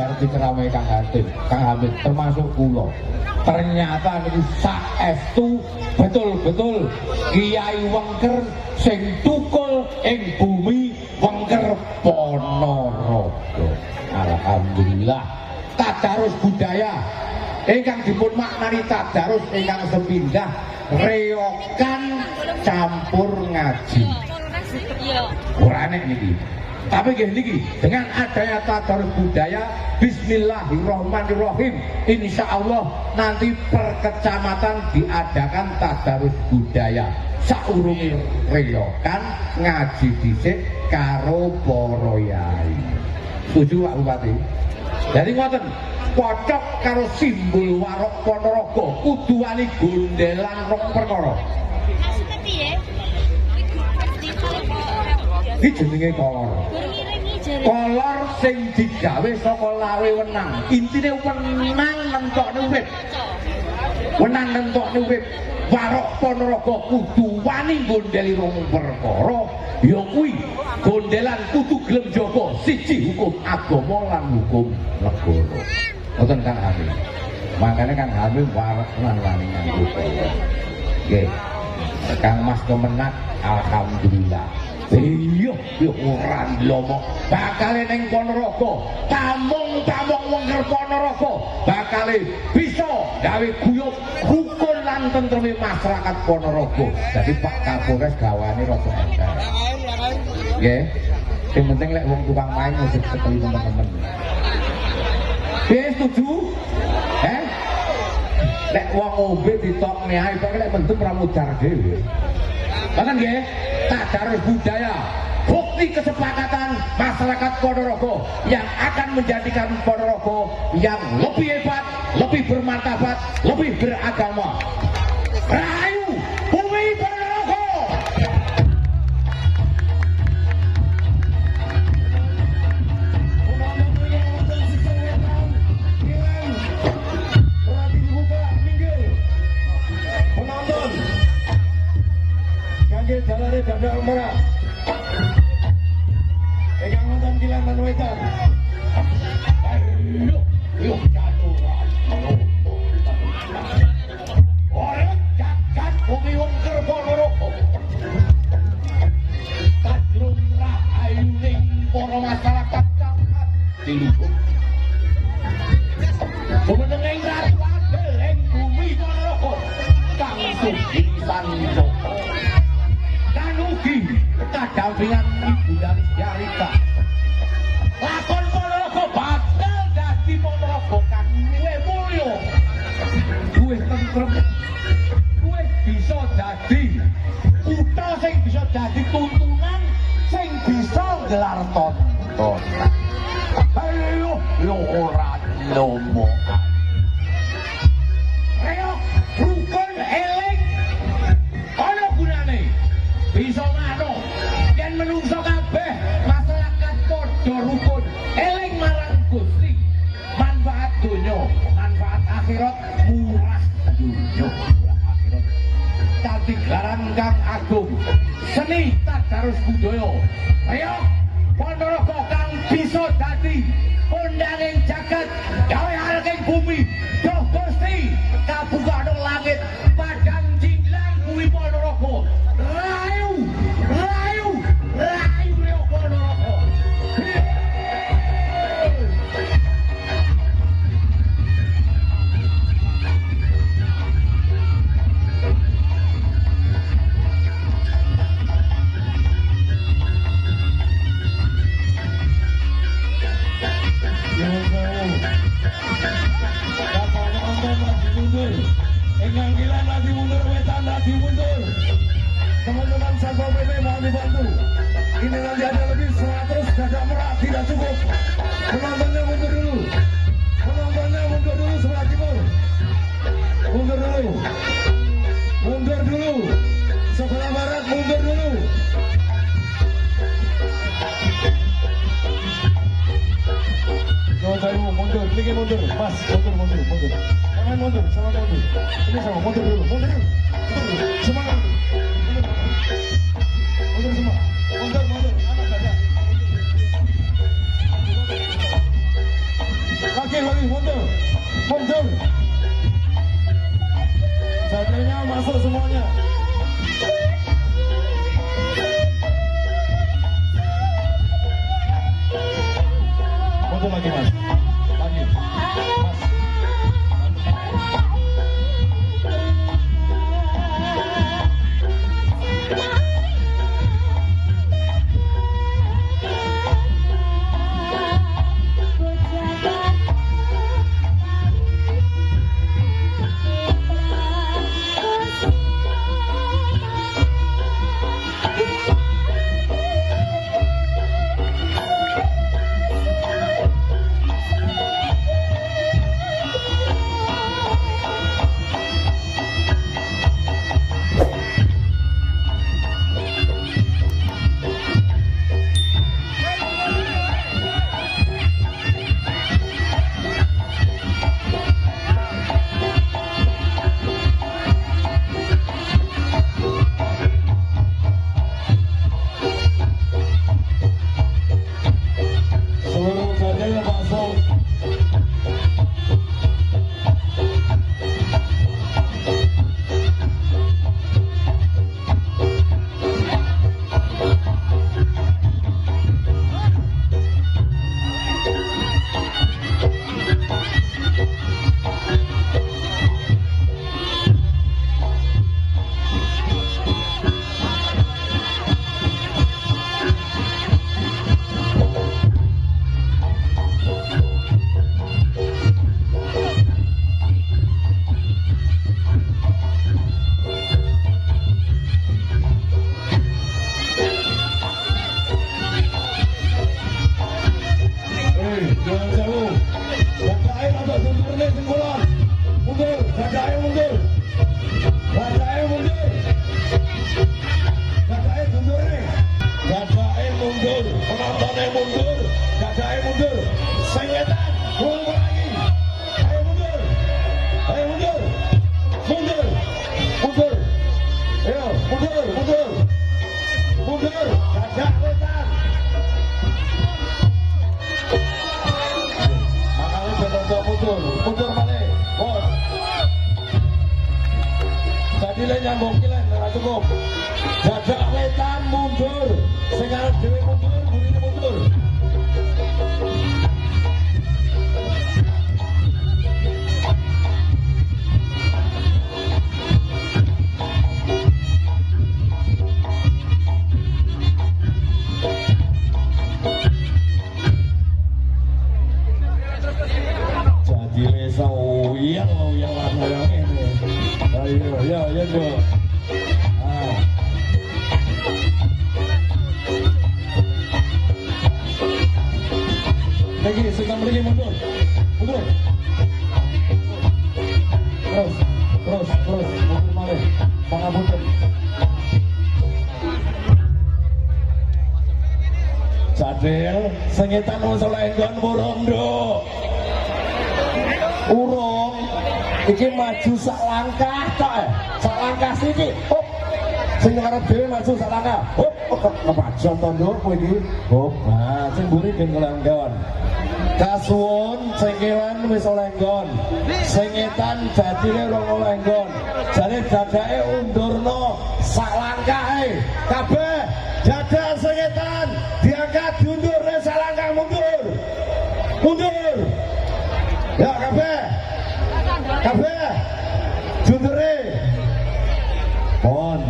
ngerti ceramah Kang Hamid termasuk kula. Ternyata niku saestu betul-betul Kiai Wengker sing tukul ing bumi Wengker Ponorogo. Alhamdulillah. Tadarus budaya ingkang dipun maknani tadarus ingkang sepindah reokan campur ngaji. Ora enek niki. Tapi nggih niki dengan adanya tadarus budaya bismillahirrahmanirrahim insyaallah nanti per kecamatan diadakan tadarus budaya saurunge reokan ngaji dhisik karo para yai. Setuju Pak Bupati? Jadi ngoten cocok karo simbol Warok Ponorogo kudu wani gondelan rong perkara. Iki jenenge kolor. Kolor sing digawe saka lawe wenang. Intine wenang nentokne urip. Wenang nentokne urip. Warok Ponorogo kudu wani gondeli rong perkara, ya kuwi gondelan kudu gelem jaga siji hukum agama lan hukum negara. Ngoten Kang Hamid. Makane Kang Hamid warek lan wani nganggo kolor. Nggih. Kang Mas Kemenak alhamdulillah. Iya, ya ora lomo. Bakale ning Ponorogo, tamung-tamung Wengker Ponorogo bakale bisa gawe guyub rukun lan tentreme masyarakat Ponorogo. Jadi Pak Kapolres gawane rada endah. Nggih. Sing penting lek wong tukang main mesti ketemu teman-teman. Setuju? Lek wong ombe ditokne ae kok lek mendem ora mudar dhewe. Bahkan nggih, tadarus budaya, bukti kesepakatan masyarakat Ponorogo yang akan menjadikan Ponorogo yang lebih hebat, lebih bermartabat, lebih beragama. Rahayu bumi Ponorogo. Penonton kangge jalane Ganda Merah ingkang wonten Kilangan Wetan. Ayo jaturan orang jagat bumi Wengker Ponorogo kadrun rahayuning para masyarakat kang dilukung jumeneng ratu adil ing bumi Ponorogo kang sugih sanjata kanugi kadampingan Ibu Danis Yarika lakon Ponorogo bakal dadi Ponorogo kang luwih mulya luwih tentrem luwih bisa dadi kutha sing bisa dadi tuntunan sing bisa gelar tontonan. Ayo yo ora lomo ayo rukun eling ana gunane bisa mano yen menungso kabeh masyarakat padha rukun eling marang Gusti manfaat donya manfaat akhirat murah donya murah akhirat dadi gelaran kang agung seni tadarus budaya ayo Ponorogo kang bisa dadi kondanging jagat gawe hareng bumi doh Gusti kabuka langit padang jinglang bumi Ponorogo rayu rayu rayu Leo Ponorogo. Enganggilan lagi mundur, wetan lagi mundur. Teman-teman Satpol PP mohon dibantu. Ini nanti ada lebih 100 Gajah Merah tidak cukup. Penontonnya mundur dulu. Penontonnya mundur dulu sebelah timur. Mundur dulu. Mundur dulu. Sebelah barat mundur dulu. Jangan mundur, ini mundur, Mas, mundur. Jangan mundur, sama mundur. Ini sama mundur dulu, mundur dulu. Semangat. Mundur semua. Mundur, anak gajah. lagi mundur. Mundur. Jadinya masuk semuanya. Mundur lagi mas. Lagi. Mas. Sengitan usul enggon burung do. Urung iki maju sak langkah tok e. Sak langkah siki. Hop. Sing ngarep dhewe maju sak langkah. Hop, kepajon to nduk kowe iki. Hop. Nah, sing mburi ben kelenggon. Kasuwun sing kewan wis oleh nggon. Sengitan dadine ora oleh nggon. Jane dadake undurno sak langkahe. Kabeh dadah sengitan diangkat diundur sak langkah mundur. Mundur. Ya kabeh. Kabeh. Jundure. Pon.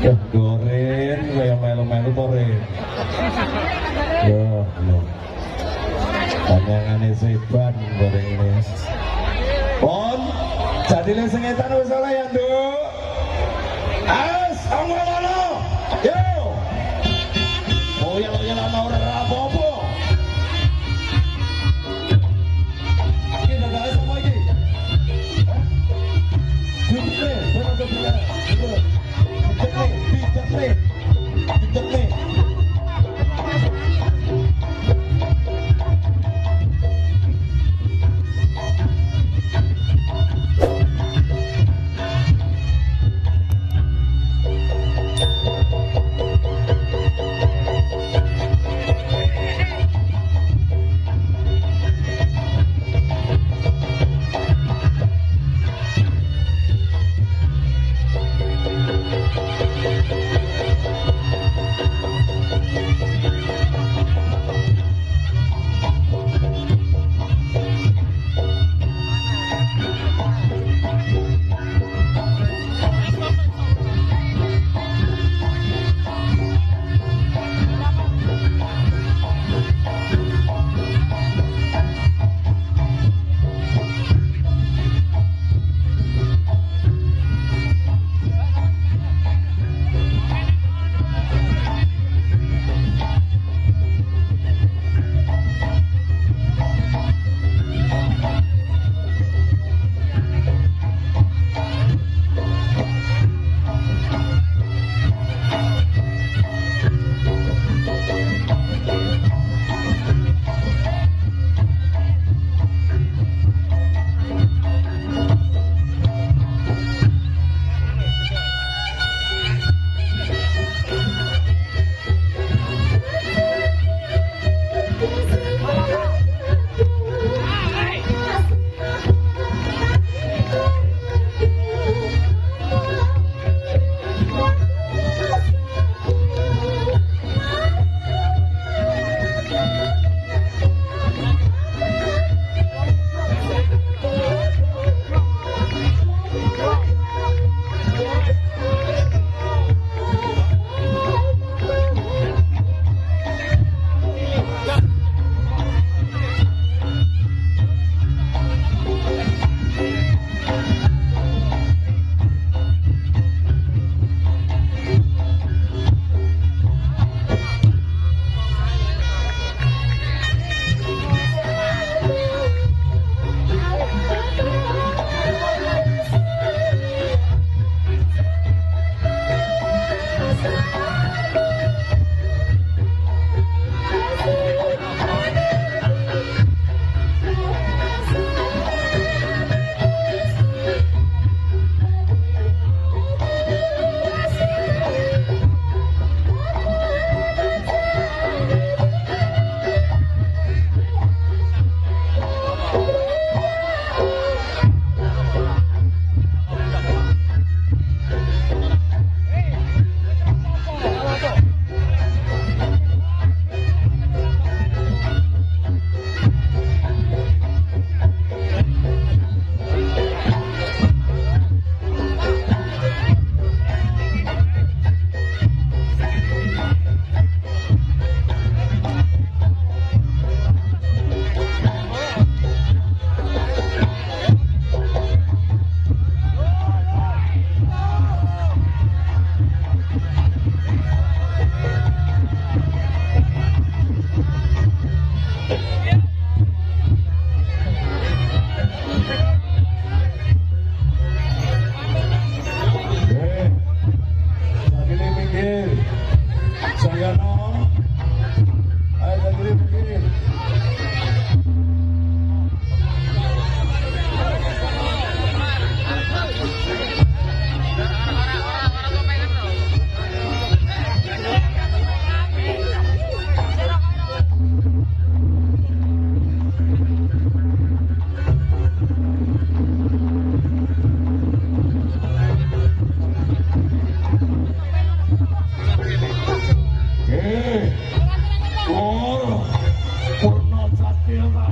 Goren, kaya melu-melu to Ren. Yo, lho. Tanyangane seban goreng ini. Pon, jadine sengitan wis oleh ya, Nduk. As, ngono. Yo. Oh, ya ana ora apa-apa. Iki dadak semua iki. Jumpe, ora ada Dicek nih.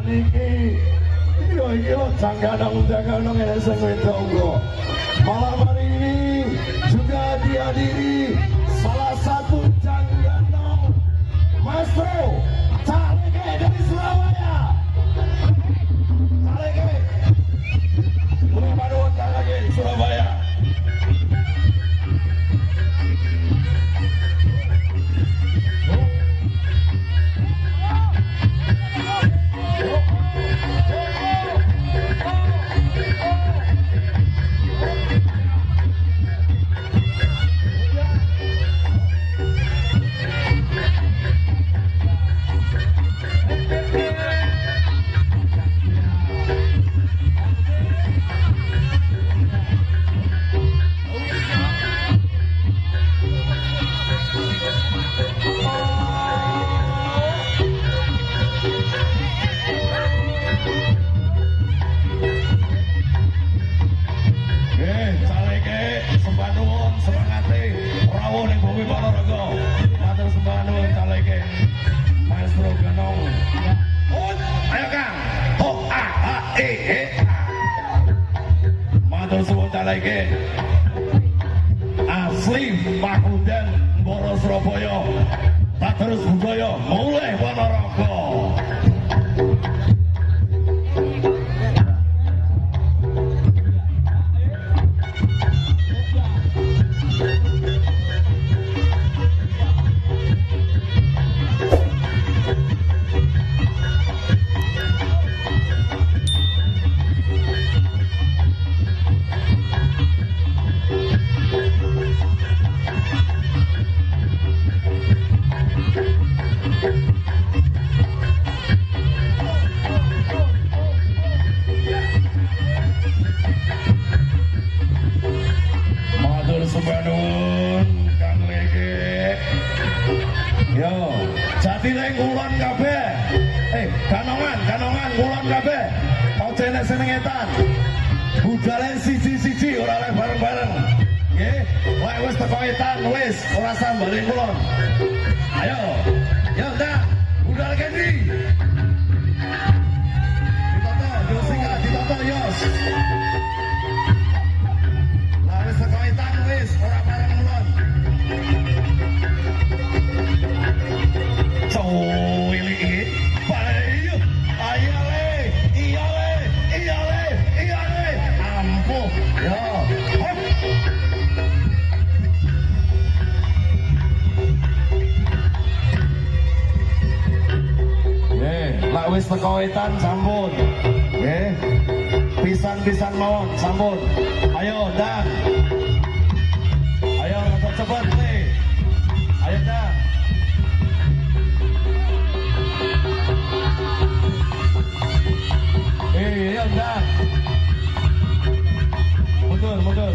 niki iki lho jangganong ini sing wedok. Malam hari ini juga dihadiri salah satu jangganong Maestro Caleke dari Surabaya. Caleke Gunung Paduan Caleke Surabaya. Asli Pakunden Mboro Surabaya tak terus budaya mulai Ponorogo. Senengetan budalen siji-siji ora oleh bareng-bareng nggih lek wis teko etan wis ora sambalin kulon ayo yo ndak budal kendi ditoto yo singkat ditoto yos lek wis teko etan wis ora bareng kulon cuwili iki bayu ayale ampuh yo lek wis teko wetan sampun nggih pisan-pisan mawon sampun ayo dan ayo cepet nih ayo dan ayo dan mundur.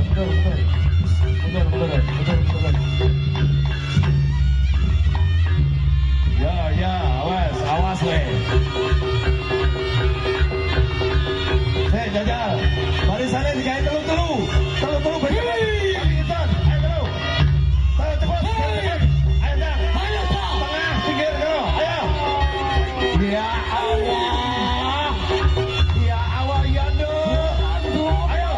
Ya, awas weh. Jajal. Barisannya digawe telu berjalan. Ayo cepat. Ayo dah. Tengah, pinggir kau. Ayo. Ya Allah. Ya Allah yando. Ayo.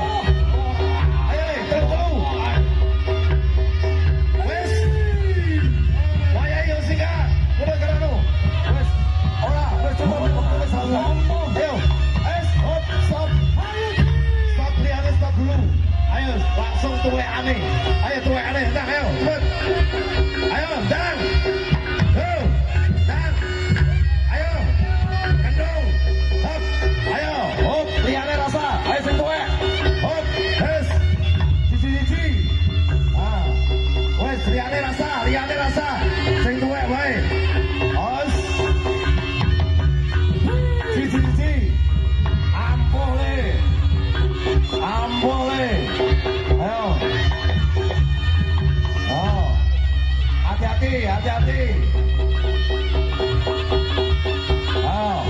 Langsung tuwe aneh, ayo tuwe aneh, dah ayo, cepet, ayo, dan, ayo, kendung, hop, ayo, hop, liane rasa, ayo sing tuwe, hop, hes, cici, wes liane rasa, sing tuwe, wae, os, cici, ampuh le. Ayo. Oh. Hati-hati. Oh.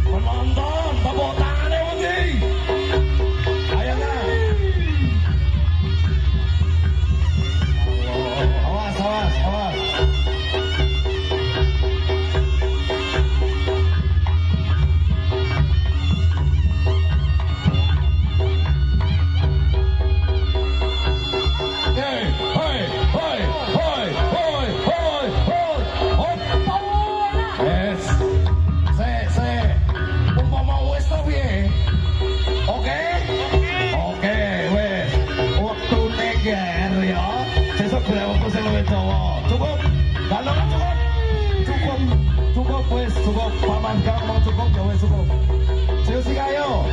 Penonton, tepuk tangannya Mundi. Ayo nah. Awas. wis cukup paman kang mau cukup ya wis cukup. Siusi kayo.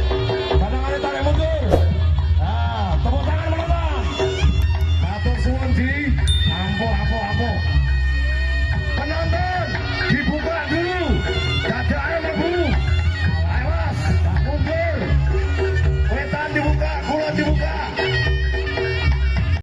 Kadang-kadang tarik mundur. Nah, tepuk tangan penonton. Matur suwun di. Ampuh. Penonton.